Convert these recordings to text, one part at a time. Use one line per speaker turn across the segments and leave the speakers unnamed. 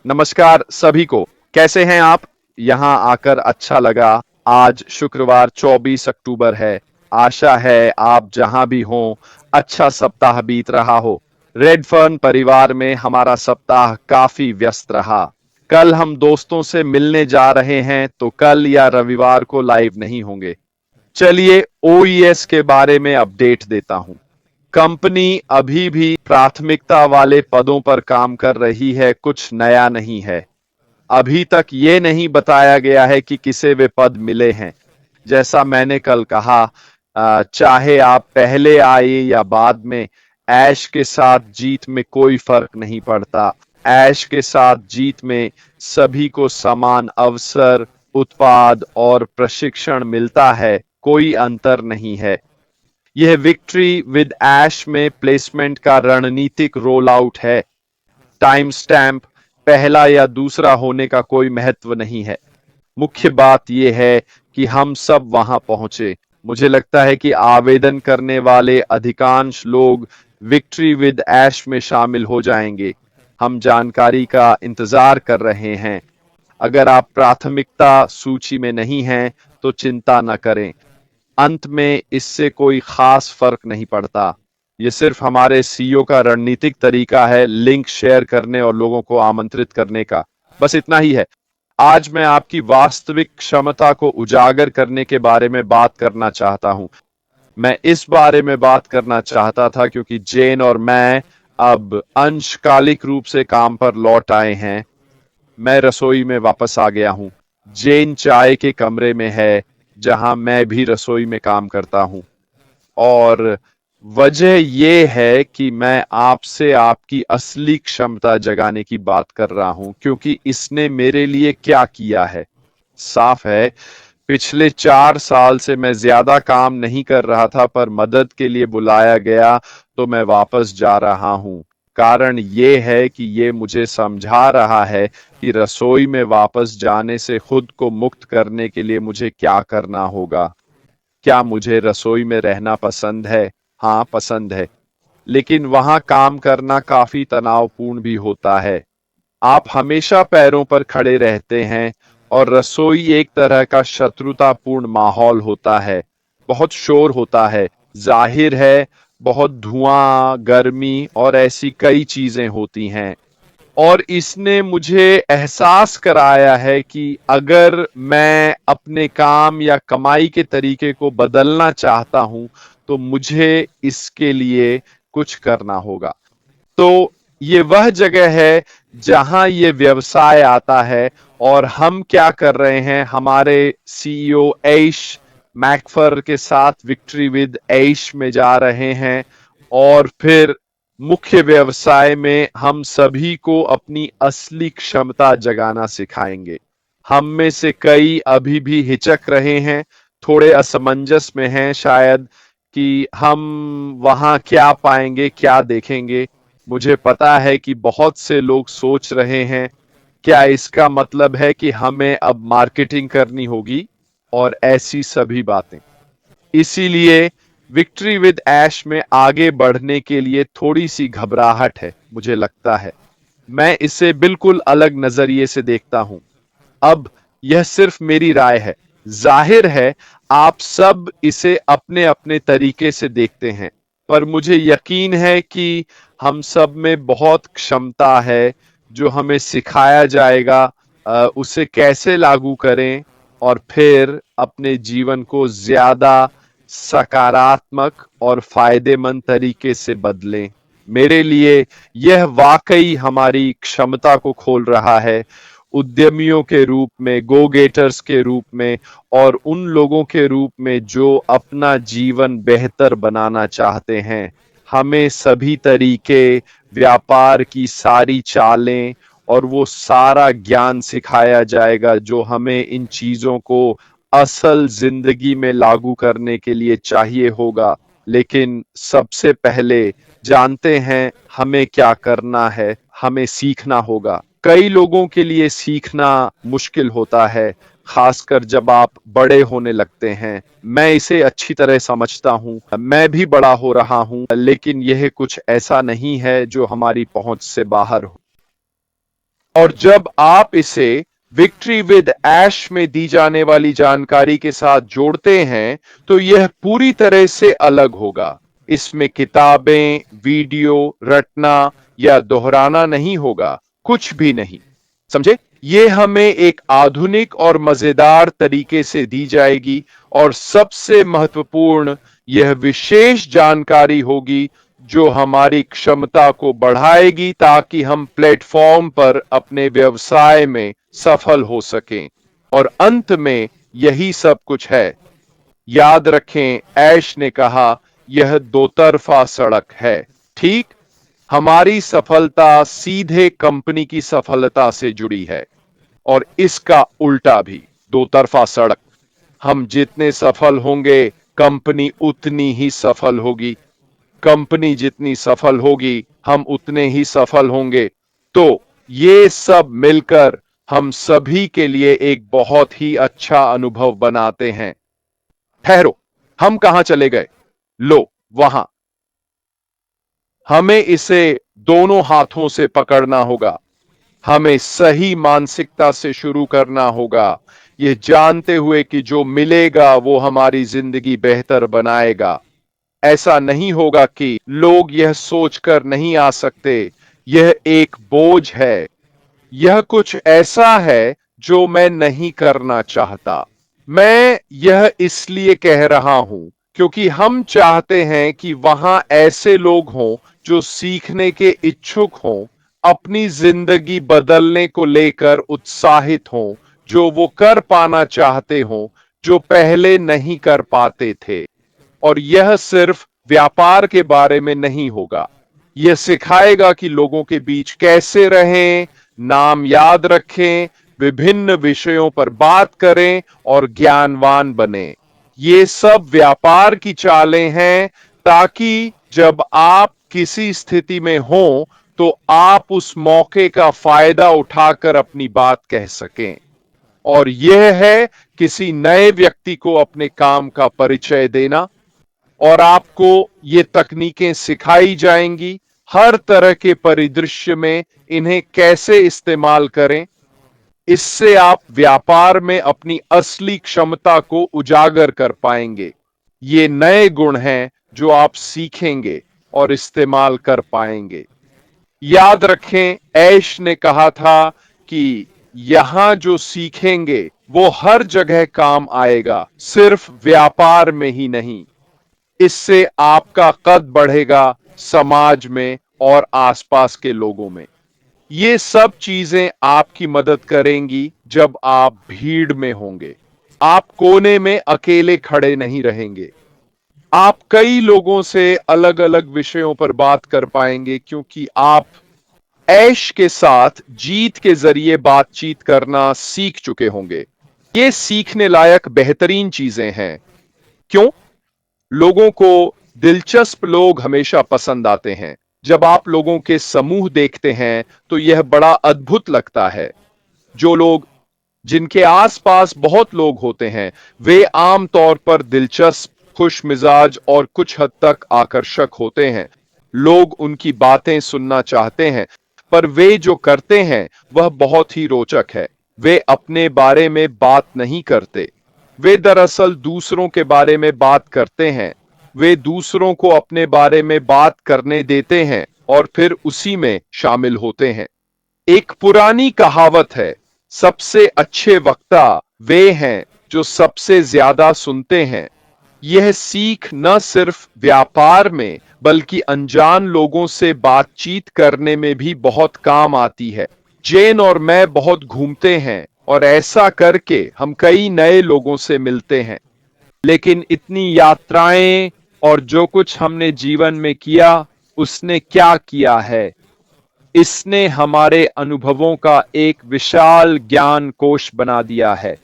नमस्कार सभी को। कैसे हैं आप? यहाँ आकर अच्छा लगा। आज शुक्रवार 24 अक्टूबर है। आशा है आप जहां भी हों, अच्छा सप्ताह बीत रहा हो। रेड फर्न परिवार में हमारा सप्ताह काफी व्यस्त रहा। कल हम दोस्तों से मिलने जा रहे हैं, तो कल या रविवार को लाइव नहीं होंगे। चलिए ओईएस के बारे में अपडेट देता हूं। कंपनी अभी भी प्राथमिकता वाले पदों पर काम कर रही है, कुछ नया नहीं है। अभी तक ये नहीं बताया गया है कि किसे वे पद मिले हैं। जैसा मैंने कल कहा, चाहे आप पहले आए या बाद में, ऐश के साथ जीत में कोई फर्क नहीं पड़ता। ऐश के साथ जीत में सभी को समान अवसर, उत्पाद और प्रशिक्षण मिलता है, कोई अंतर नहीं है। यह विक्ट्री विद ऐश में प्लेसमेंट का रणनीतिक रोल आउट है। टाइम स्टैंप पहला या दूसरा होने का कोई महत्व नहीं है। मुख्य बात यह है कि हम सब वहां पहुंचे। मुझे लगता है कि आवेदन करने वाले अधिकांश लोग विक्ट्री विद ऐश में शामिल हो जाएंगे। हम जानकारी का इंतजार कर रहे हैं। अगर आप प्राथमिकता सूची में नहीं हैं, तो चिंता न करें। अंत में इससे कोई खास फर्क नहीं पड़ता। ये सिर्फ हमारे सीईओ का रणनीतिक तरीका है, लिंक शेयर करने और लोगों को आमंत्रित करने का। बस इतना ही है। आज मैं आपकी वास्तविक क्षमता को उजागर करने के बारे में बात करना चाहता हूं। मैं इस बारे में बात करना चाहता था क्योंकि जेन और मैं अब अंशकालिक रूप से काम पर लौट आए हैं। मैं रसोई में वापस आ गया हूं। जेन चाय के कमरे में है, जहां मैं भी रसोई में काम करता हूं। और वजह यह है कि मैं आपसे आपकी असली क्षमता जगाने की बात कर रहा हूं, क्योंकि इसने मेरे लिए क्या किया है साफ है। पिछले 4 साल से मैं ज्यादा काम नहीं कर रहा था, पर मदद के लिए बुलाया गया तो मैं वापस जा रहा हूं। कारण ये है कि ये मुझे समझा रहा है कि रसोई में वापस जाने से खुद को मुक्त करने के लिए मुझे क्या करना होगा। क्या मुझे रसोई में रहना पसंद है? हाँ, पसंद है। लेकिन वहां काम करना काफी तनावपूर्ण भी होता है। आप हमेशा पैरों पर खड़े रहते हैं और रसोई एक तरह का शत्रुतापूर्ण माहौल होता है। बहुत शोर होता है, जाहिर है, बहुत धुआं, गर्मी और ऐसी कई चीजें होती हैं। और इसने मुझे एहसास कराया है कि अगर मैं अपने काम या कमाई के तरीके को बदलना चाहता हूं, तो मुझे इसके लिए कुछ करना होगा। तो ये वह जगह है जहां ये व्यवसाय आता है। और हम क्या कर रहे हैं, हमारे सीईओ ऐश मैकफर के साथ विक्ट्री विद ऐश में जा रहे हैं। और फिर मुख्य व्यवसाय में हम सभी को अपनी असली क्षमता जगाना सिखाएंगे। हम में से कई अभी भी हिचक रहे हैं, थोड़े असमंजस में हैं शायद, कि हम वहां क्या पाएंगे, क्या देखेंगे। मुझे पता है कि बहुत से लोग सोच रहे हैं, क्या इसका मतलब है कि हमें अब मार्केटिंग करनी होगी और ऐसी सभी बातें। इसीलिए विक्ट्री विद ऐश में आगे बढ़ने के लिए थोड़ी सी घबराहट है, मुझे लगता है। मैं इसे बिल्कुल अलग नजरिए से देखता हूं। अब यह सिर्फ मेरी राय है। जाहिर है आप सब इसे अपने अपने तरीके से देखते हैं, पर मुझे यकीन है कि हम सब में बहुत क्षमता है जो हमें सिखाया जाएगा। उसे कैसे लागू करें और फिर अपने जीवन को ज्यादा सकारात्मक और फायदेमंद तरीके से बदलें। मेरे लिए यह वाकई हमारी क्षमता को खोल रहा है, उद्यमियों के रूप में, गो गेटर्स के रूप में, और उन लोगों के रूप में जो अपना जीवन बेहतर बनाना चाहते हैं। हमें सभी तरीके, व्यापार की सारी चालें और वो सारा ज्ञान सिखाया जाएगा जो हमें इन चीजों को असल जिंदगी में लागू करने के लिए चाहिए होगा। लेकिन सबसे पहले जानते हैं हमें क्या करना है, हमें सीखना होगा। कई लोगों के लिए सीखना मुश्किल होता है, खासकर जब आप बड़े होने लगते हैं। मैं इसे अच्छी तरह समझता हूं, मैं भी बड़ा हो रहा हूं, लेकिन यह कुछ ऐसा नहीं है जो हमारी पहुंच से बाहर हो। और जब आप इसे विक्ट्री विद ऐश में दी जाने वाली जानकारी के साथ जोड़ते हैं तो यह पूरी तरह से अलग होगा। इसमें किताबें, वीडियो, रटना या दोहराना नहीं होगा, कुछ भी नहीं। समझे? ये हमें एक आधुनिक और मजेदार तरीके से दी जाएगी और सबसे महत्वपूर्ण, यह विशेष जानकारी होगी जो हमारी क्षमता को बढ़ाएगी ताकि हम प्लेटफॉर्म पर अपने व्यवसाय में सफल हो सकें। और अंत में यही सब कुछ है। याद रखें, ऐश ने कहा, यह दो तरफा सड़क है। ठीक, हमारी सफलता सीधे कंपनी की सफलता से जुड़ी है और इसका उल्टा भी, दो तरफा सड़क। हम जितने सफल होंगे कंपनी उतनी ही सफल होगी, कंपनी जितनी सफल होगी हम उतने ही सफल होंगे। तो ये सब मिलकर हम सभी के लिए एक बहुत ही अच्छा अनुभव बनाते हैं। ठहरो, हम कहां चले गए? लो, वहां। हमें इसे दोनों हाथों से पकड़ना होगा। हमें सही मानसिकता से शुरू करना होगा, यह जानते हुए कि जो मिलेगा वो हमारी जिंदगी बेहतर बनाएगा। ऐसा नहीं होगा कि लोग यह सोचकर नहीं आ सकते, यह एक बोझ है, यह कुछ ऐसा है जो मैं नहीं करना चाहता। मैं यह इसलिए कह रहा हूं क्योंकि हम चाहते हैं कि वहां ऐसे लोग हों जो सीखने के इच्छुक हों, अपनी जिंदगी बदलने को लेकर उत्साहित हों, जो वो कर पाना चाहते हों जो पहले नहीं कर पाते थे। और यह सिर्फ व्यापार के बारे में नहीं होगा, यह सिखाएगा कि लोगों के बीच कैसे रहें, नाम याद रखें, विभिन्न विषयों पर बात करें और ज्ञानवान बने। ये सब व्यापार की चालें हैं ताकि जब आप किसी स्थिति में हो तो आप उस मौके का फायदा उठाकर अपनी बात कह सकें। और यह है किसी नए व्यक्ति को अपने काम का परिचय देना, और आपको ये तकनीकें सिखाई जाएंगी हर तरह के परिदृश्य में इन्हें कैसे इस्तेमाल करें। इससे आप व्यापार में अपनी असली क्षमता को उजागर कर पाएंगे। ये नए गुण हैं जो आप सीखेंगे और इस्तेमाल कर पाएंगे। याद रखें, ऐश ने कहा था कि यहां जो सीखेंगे वो हर जगह काम आएगा, सिर्फ व्यापार में ही नहीं। इससे आपका कद बढ़ेगा समाज में और आसपास के लोगों में। ये सब चीजें आपकी मदद करेंगी जब आप भीड़ में होंगे। आप कोने में अकेले खड़े नहीं रहेंगे। आप कई लोगों से अलग अलग विषयों पर बात कर पाएंगे क्योंकि आप ऐश के साथ जीत के जरिए बातचीत करना सीख चुके होंगे। ये सीखने लायक बेहतरीन चीजें हैं। क्यों? लोगों को दिलचस्प लोग हमेशा पसंद आते हैं। जब आप लोगों के समूह देखते हैं तो यह बड़ा अद्भुत लगता है। जो लोग, जिनके आसपास बहुत लोग होते हैं, वे आमतौर पर दिलचस्प, खुश मिजाज और कुछ हद तक आकर्षक होते हैं। लोग उनकी बातें सुनना चाहते हैं, पर वे जो करते हैं वह बहुत ही रोचक है। वे अपने बारे में बात नहीं करते, वे दरअसल दूसरों के बारे में बात करते हैं। वे दूसरों को अपने बारे में बात करने देते हैं और फिर उसी में शामिल होते हैं। एक पुरानी कहावत है, सबसे अच्छे वक्ता वे हैं जो सबसे ज्यादा सुनते हैं। यह सीख न सिर्फ व्यापार में बल्कि अनजान लोगों से बातचीत करने में भी बहुत काम आती है। जेन और मैं बहुत घूमते हैं और ऐसा करके हम कई नए लोगों से मिलते हैं। लेकिन इतनी यात्राएं और जो कुछ हमने जीवन में किया, उसने क्या किया है? इसने हमारे अनुभवों का एक विशाल ज्ञान कोश बना दिया है।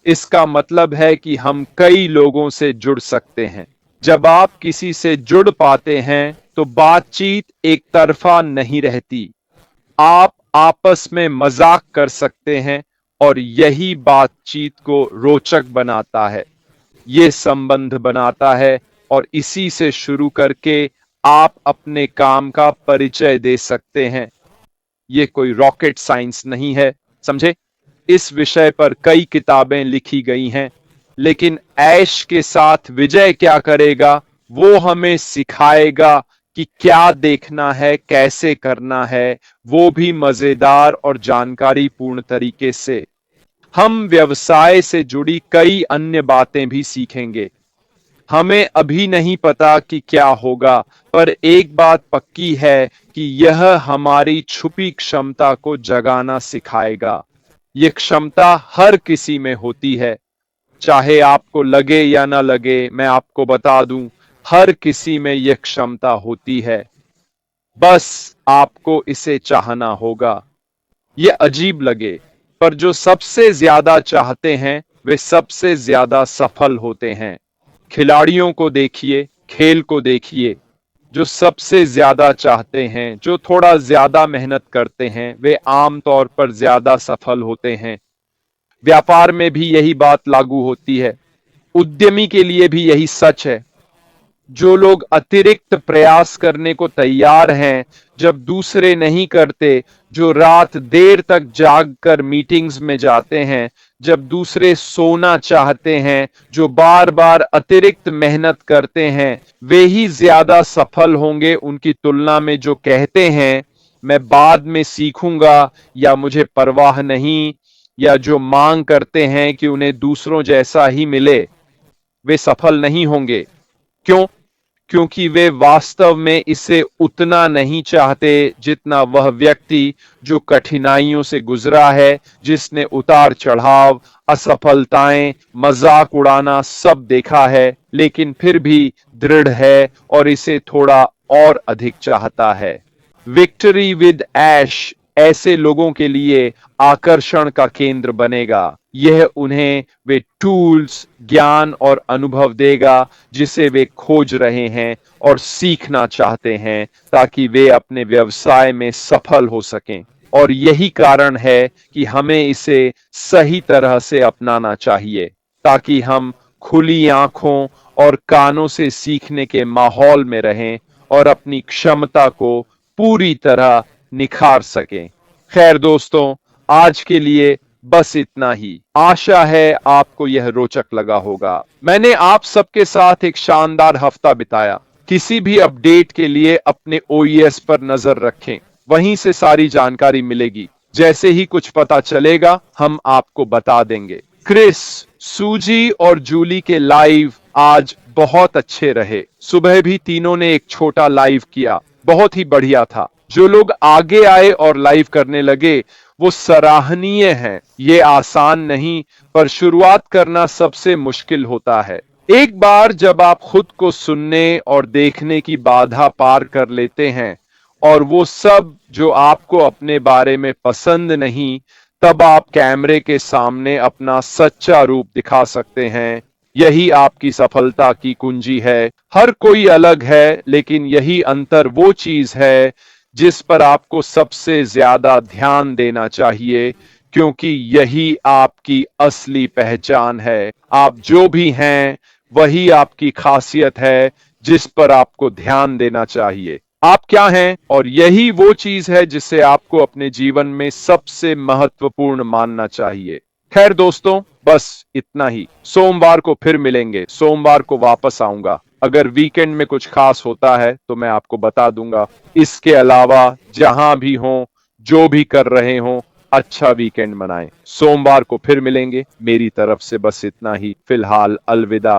इसका मतलब है कि हम कई लोगों से जुड़ सकते हैं। जब आप किसी से जुड़ पाते हैं तो बातचीत एक तरफा नहीं रहती। आप आपस में मजाक कर सकते हैं और यही बातचीत को रोचक बनाता है। ये संबंध बनाता है और इसी से शुरू करके आप अपने काम का परिचय दे सकते हैं। ये कोई रॉकेट साइंस नहीं है, समझे। इस विषय पर कई किताबें लिखी गई हैं, लेकिन ऐश के साथ विजय क्या करेगा वो हमें सिखाएगा कि क्या देखना है, कैसे करना है, वो भी मजेदार और जानकारी पूर्ण तरीके से। हम व्यवसाय से जुड़ी कई अन्य बातें भी सीखेंगे। हमें अभी नहीं पता कि क्या होगा, पर एक बात पक्की है कि यह हमारी छुपी क्षमता को जगाना सिखाएगा। यह क्षमता हर किसी में होती है, चाहे आपको लगे या ना लगे। मैं आपको बता दूं, हर किसी में यह क्षमता होती है, बस आपको इसे चाहना होगा। ये अजीब लगे, पर जो सबसे ज्यादा चाहते हैं वे सबसे ज्यादा सफल होते हैं। खिलाड़ियों को देखिए, खेल को देखिए, जो सबसे ज्यादा चाहते हैं, जो थोड़ा ज्यादा मेहनत करते हैं, वे आमतौर पर ज्यादा सफल होते हैं। व्यापार में भी यही बात लागू होती है, उद्यमी के लिए भी यही सच है। जो लोग अतिरिक्त प्रयास करने को तैयार हैं जब दूसरे नहीं करते, जो रात देर तक जागकर मीटिंग्स में जाते हैं जब दूसरे सोना चाहते हैं, जो बार बार अतिरिक्त मेहनत करते हैं, वे ही ज्यादा सफल होंगे उनकी तुलना में जो कहते हैं मैं बाद में सीखूंगा या मुझे परवाह नहीं, या जो मांग करते हैं कि उन्हें दूसरों जैसा ही मिले। वे सफल नहीं होंगे। क्यों? क्योंकि वे वास्तव में इसे उतना नहीं चाहते जितना वह व्यक्ति जो कठिनाइयों से गुजरा है, जिसने उतार चढ़ाव, असफलताएं, मजाक उड़ाना सब देखा है, लेकिन फिर भी दृढ़ है और इसे थोड़ा और अधिक चाहता है। विक्ट्री विद ऐश ऐसे लोगों के लिए आकर्षण का केंद्र बनेगा। यह उन्हें वे टूल्स, ज्ञान और अनुभव देगा जिसे वे खोज रहे हैं और सीखना चाहते हैं, ताकि वे अपने व्यवसाय में सफल हो सकें। और यही कारण है कि हमें इसे सही तरह से अपनाना चाहिए, ताकि हम खुली आंखों और कानों से सीखने के माहौल में रहें और अपनी क्षमता को पूरी तरह निखार सकें। खैर दोस्तों, आज के लिए बस इतना ही। आशा है आपको यह रोचक लगा होगा। मैंने आप सबके साथ एक शानदार हफ्ता बिताया। किसी भी अपडेट के लिए अपने ओईएस पर नजर रखें, वहीं से सारी जानकारी मिलेगी। जैसे ही कुछ पता चलेगा हम आपको बता देंगे। क्रिस, सूजी और जूली के लाइव आज बहुत अच्छे रहे। सुबह भी तीनों ने एक छोटा लाइव किया, बहुत ही बढ़िया था। जो लोग आगे आए और लाइव करने लगे वो सराहनीय हैं। ये आसान नहीं, पर शुरुआत करना सबसे मुश्किल होता है। एक बार जब आप खुद को सुनने और देखने की बाधा पार कर लेते हैं, और वो सब जो आपको अपने बारे में पसंद नहीं, तब आप कैमरे के सामने अपना सच्चा रूप दिखा सकते हैं। यही आपकी सफलता की कुंजी है। हर कोई अलग है, लेकिन यही अंतर वो चीज है जिस पर आपको सबसे ज्यादा ध्यान देना चाहिए, क्योंकि यही आपकी असली पहचान है। आप जो भी हैं वही आपकी खासियत है जिस पर आपको ध्यान देना चाहिए। आप क्या हैं, और यही वो चीज है जिसे आपको अपने जीवन में सबसे महत्वपूर्ण मानना चाहिए। खैर दोस्तों, बस इतना ही। सोमवार को फिर मिलेंगे। सोमवार को वापस आऊंगा। अगर वीकेंड में कुछ खास होता है तो मैं आपको बता दूंगा। इसके अलावा जहां भी हो, जो भी कर रहे हो, अच्छा वीकेंड मनाएं। सोमवार को फिर मिलेंगे। मेरी तरफ से बस इतना ही। फिलहाल अलविदा।